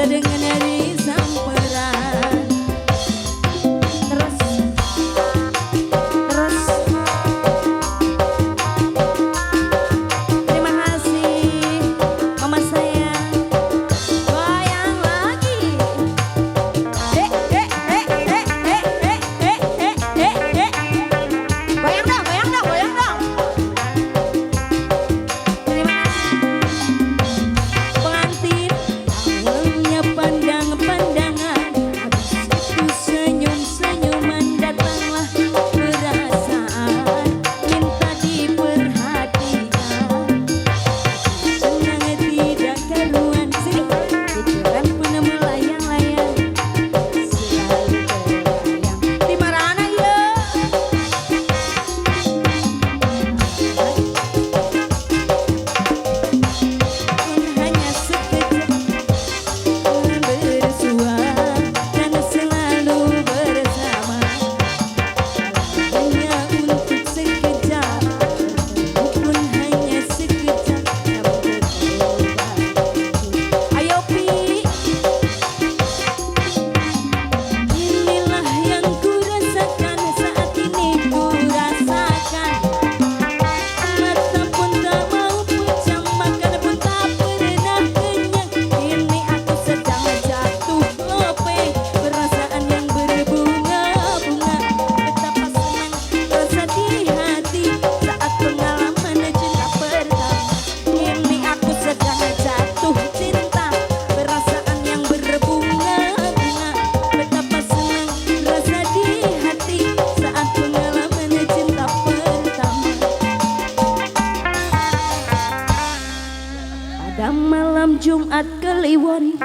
dengan dari samperan. Terus terima kasih mama saya. Goyang lagi. Goyang dong, goyang dong, goyang dong. Terima kasih pengantin. Awalnya pandang-pandangan, habis itu senyum-senyuman, datanglah perasaan minta diperhatikan. Senang tidak karuan, sini pikiran pun melayang-layang, selalu terbayang di mana ya. Pun hanya sekejap bersua dan selalu bersama. Hanya untuk sekejap, pun hanya sekejap yang berubah. Ayo Pi, inilah yang kurasakan saat ini kurasakan. Mata pun tak mau pejam, makan pun tak pernah kenyang. Ini aku sedang jatuh lope, perasaan yang berbunga-bunga. Betapa senang rasa di hati saat pengalaman cinta pertama. Ini aku sedang jatuh cinta, perasaan yang berbunga-bunga. Betapa senang rasa di hati saat pengalaman cinta pertama. Pada malam Jumat Kliwon,